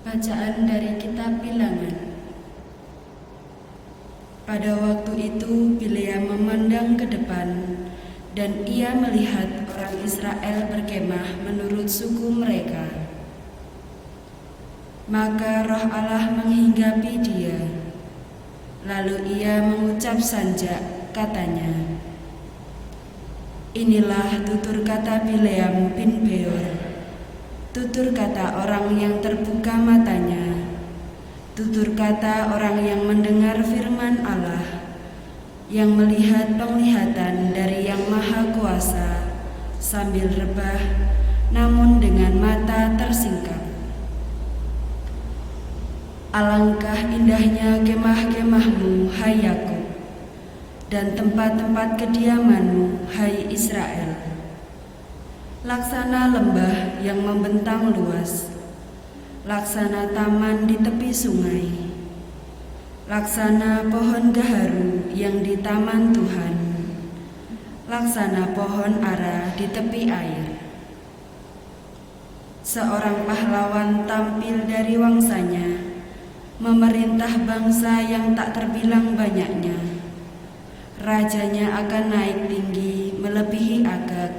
Bacaan dari Kitab Bilangan. Pada waktu itu Bileam memandang ke depan, dan ia melihat orang Israel berkemah menurut suku mereka. Maka roh Allah menghinggapi dia. Lalu ia mengucap sanjak, katanya, "Inilah tutur kata Bileam bin Beor, tutur kata orang yang terbuka matanya, tutur kata orang yang mendengar firman Allah, yang melihat penglihatan dari Yang Maha Kuasa sambil rebah, namun dengan mata tersingkap. Alangkah indahnya kemah-kemahmu, hai Yakub, dan tempat-tempat kediamanmu, hai Israel. Laksana lembah yang membentang luas, laksana taman di tepi sungai, laksana pohon gaharu yang di taman Tuhan, laksana pohon ara di tepi air. Seorang pahlawan tampil dari wangsanya, memerintah bangsa yang tak terbilang banyaknya. Rajanya akan naik tinggi melebihi Agag,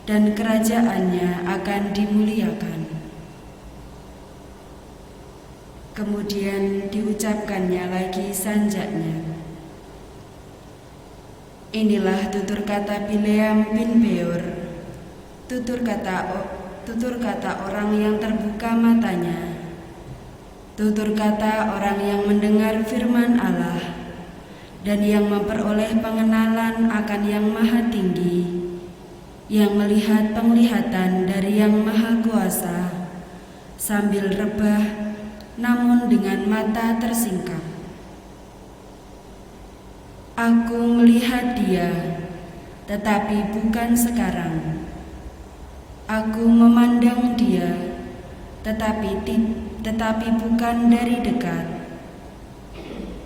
dan kerajaannya akan dimuliakan." Kemudian diucapkannya lagi sanjaknya. "Inilah tutur kata Bileam bin Beor, tutur kata orang yang terbuka matanya, tutur kata orang yang mendengar firman Allah, dan yang memperoleh pengenalan akan Yang Maha Tinggi, yang melihat penglihatan dari Yang Maha Kuasa, sambil rebah, namun dengan mata tersingkap. Aku melihat dia, tetapi bukan sekarang. Aku memandang dia, tetapi bukan dari dekat.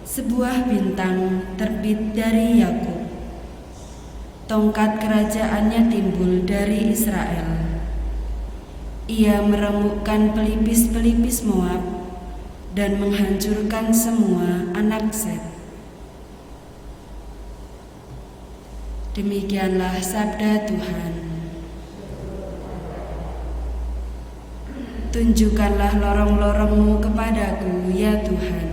Sebuah bintang terbit dari Yakub. Tongkat kerajaannya timbul dari Israel. Ia meremukkan pelipis-pelipis Moab dan menghancurkan semua anak Set." Demikianlah sabda Tuhan. Tunjukkanlah lorong-lorong-Mu kepadaku, ya Tuhan.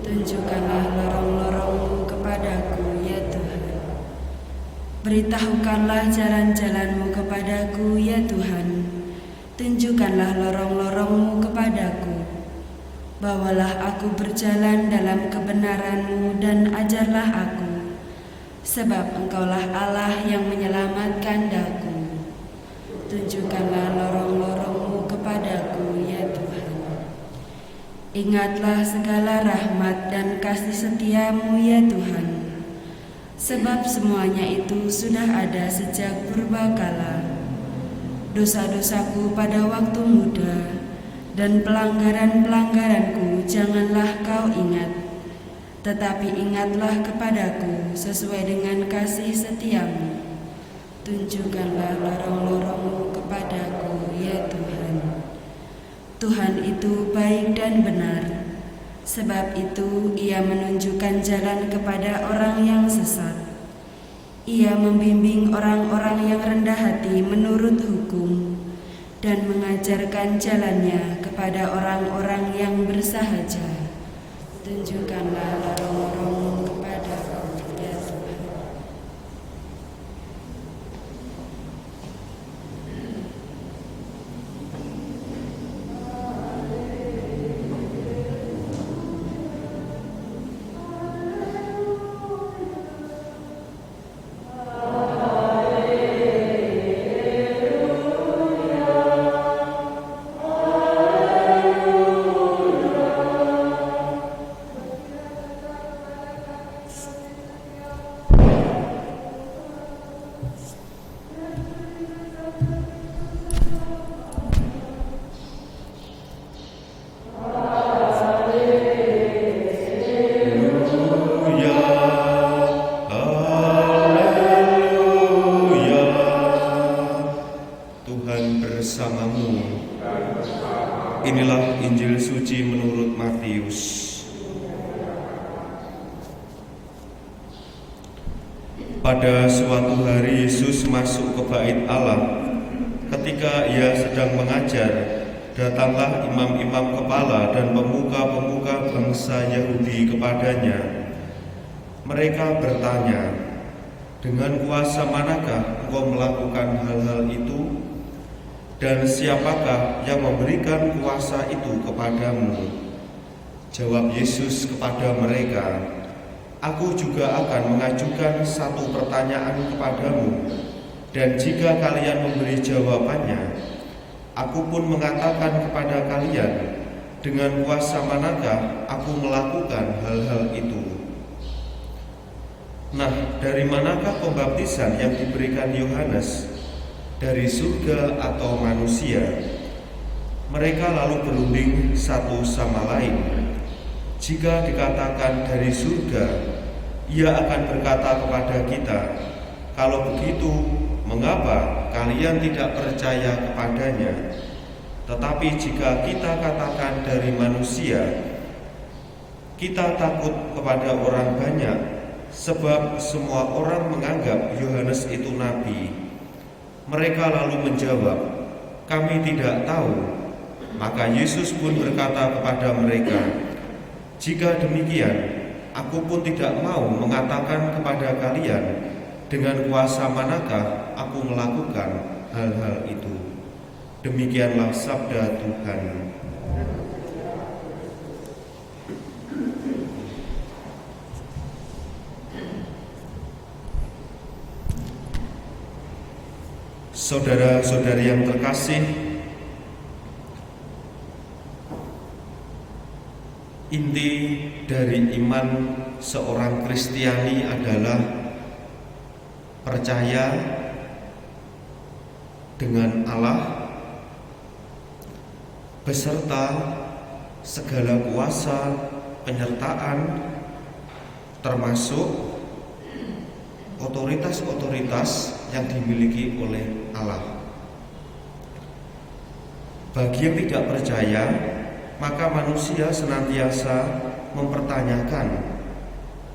Tunjukkanlah lorong-lorong-Mu kepadaku, ya Tuhan. Beritahukanlah jalan-jalan-Mu kepadaku, ya Tuhan. Tunjukkanlah lorong-lorong-Mu kepadaku. Bawalah aku berjalan dalam kebenaran-Mu dan ajarlah aku, sebab Engkaulah Allah yang menyelamatkan daku. Tunjukkanlah lorong-lorong-Mu kepadaku, ya Tuhan. Ingatlah segala rahmat dan kasih setia-Mu, ya Tuhan, sebab semuanya itu sudah ada sejak purbakala. Dosa-dosaku pada waktu muda dan pelanggaran-pelanggaranku janganlah Kau ingat, tetapi ingatlah kepadaku sesuai dengan kasih setia-Mu. Tunjukkanlah lorong-lorong-Mu kepadaku, ya Tuhan. Tuhan itu baik dan benar, sebab itu Ia menunjukkan jalan kepada orang yang sesat. Ia membimbing orang-orang yang rendah hati menurut hukum, dan mengajarkan jalannya kepada orang-orang yang bersahaja. Tunjukkanlah lorong-lorong-Mu kepadaku, ya Tuhan. Inilah Injil suci menurut Matius. Pada suatu hari Yesus masuk ke bait Allah. Ketika ia sedang mengajar, datanglah imam-imam kepala dan pemuka-pemuka bangsa Yahudi kepadanya. Mereka bertanya, "Dengan kuasa manakah engkau melakukan hal-hal itu? Dan siapakah yang memberikan kuasa itu kepadamu?" Jawab Yesus kepada mereka, "Aku juga akan mengajukan satu pertanyaan kepadamu, dan jika kalian memberi jawabannya, aku pun mengatakan kepada kalian, dengan kuasa manakah aku melakukan hal-hal itu. Nah, dari manakah pembaptisan yang diberikan Yohanes? Dari surga atau manusia?" Mereka lalu berunding satu sama lain. Jika dikatakan dari surga, ia akan berkata kepada kita, "Kalau begitu, mengapa kalian tidak percaya kepadanya?" Tetapi jika kita katakan dari manusia, kita takut kepada orang banyak, sebab semua orang menganggap Yohanes itu nabi. Mereka lalu menjawab, "Kami tidak tahu." Maka Yesus pun berkata kepada mereka, "Jika demikian, aku pun tidak mau mengatakan kepada kalian dengan kuasa manakah aku melakukan hal-hal itu." Demikianlah sabda Tuhan. Saudara-saudari yang terkasih, inti dari iman seorang Kristiani adalah percaya dengan Allah beserta segala kuasa penyertaan, termasuk otoritas-otoritas yang dimiliki oleh Allah. Bagi yang tidak percaya, maka manusia senantiasa mempertanyakan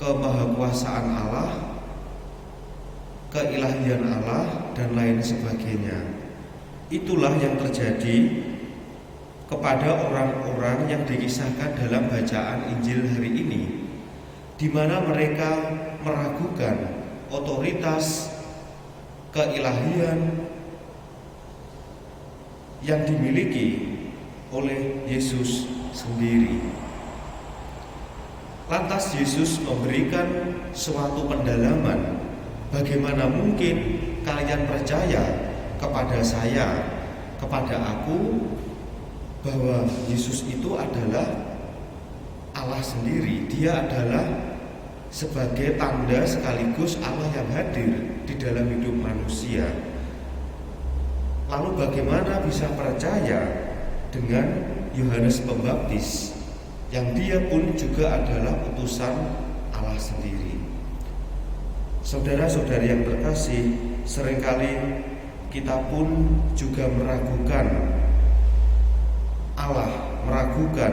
kemahakuasaan Allah, keilahian Allah, dan lain sebagainya. Itulah yang terjadi kepada orang-orang yang dikisahkan dalam bacaan Injil hari ini, di mana mereka meragukan otoritas keilahian yang dimiliki oleh Yesus sendiri. Lantas Yesus memberikan suatu pendalaman, bagaimana mungkin kalian percaya kepada saya, kepada aku, bahwa Yesus itu adalah Allah sendiri. Dia adalah sebagai tanda sekaligus Allah yang hadir di dalam hidup manusia. Lalu bagaimana bisa percaya dengan Yohanes Pembaptis yang dia pun juga adalah utusan Allah sendiri? Saudara-saudari yang terkasih, seringkali kita pun juga meragukan Allah, meragukan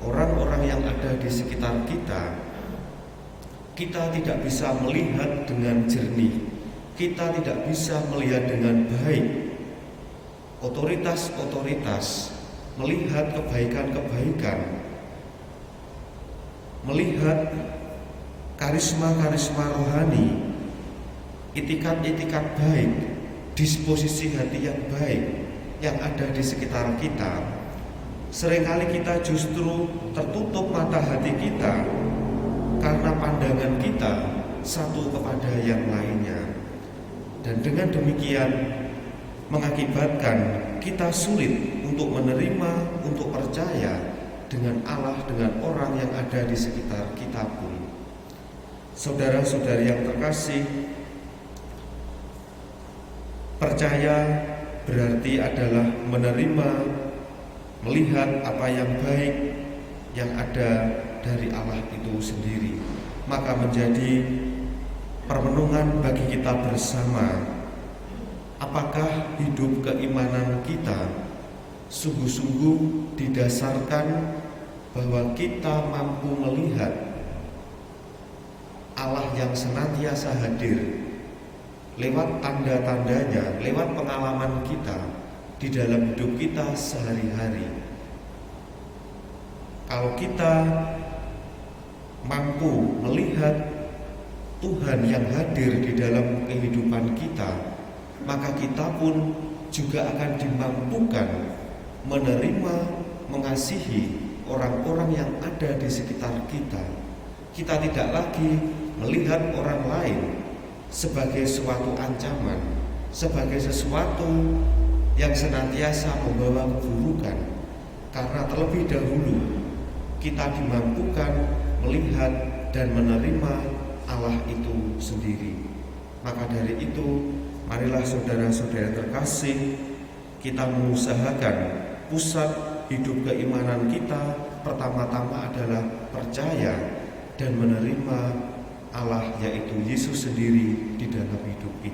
orang-orang yang ada di sekitar kita. Kita tidak bisa melihat dengan jernih, kita tidak bisa melihat dengan baik otoritas-otoritas, melihat kebaikan-kebaikan, melihat karisma-karisma rohani, itikat-itikat baik, disposisi hati yang baik yang ada di sekitar kita. Seringkali kita justru tertutup mata hati kita karena pandangan kita satu kepada yang lainnya. Dan dengan demikian mengakibatkan kita sulit untuk menerima, untuk percaya dengan Allah, dengan orang yang ada di sekitar kita pun. Saudara-saudari yang terkasih, percaya berarti adalah menerima, melihat apa yang baik yang ada dari Allah itu sendiri. Maka menjadi permenungan bagi kita bersama, apakah hidup keimanan kita sungguh-sungguh didasarkan bahwa kita mampu melihat Allah yang senantiasa hadir lewat tanda-tandanya, lewat pengalaman kita di dalam hidup kita sehari-hari. Kalau kita mampu melihat Tuhan yang hadir di dalam kehidupan kita, maka kita pun juga akan dimampukan menerima, mengasihi orang-orang yang ada di sekitar kita. Kita tidak lagi melihat orang lain sebagai suatu ancaman, sebagai sesuatu yang senantiasa membawa keburukan, karena terlebih dahulu kita dimampukan melihat dan menerima Allah itu sendiri. Maka dari itu, marilah saudara-saudara terkasih, kita mengusahakan pusat hidup keimanan kita pertama-tama adalah percaya dan menerima Allah, yaitu Yesus sendiri, di dalam hidup kita.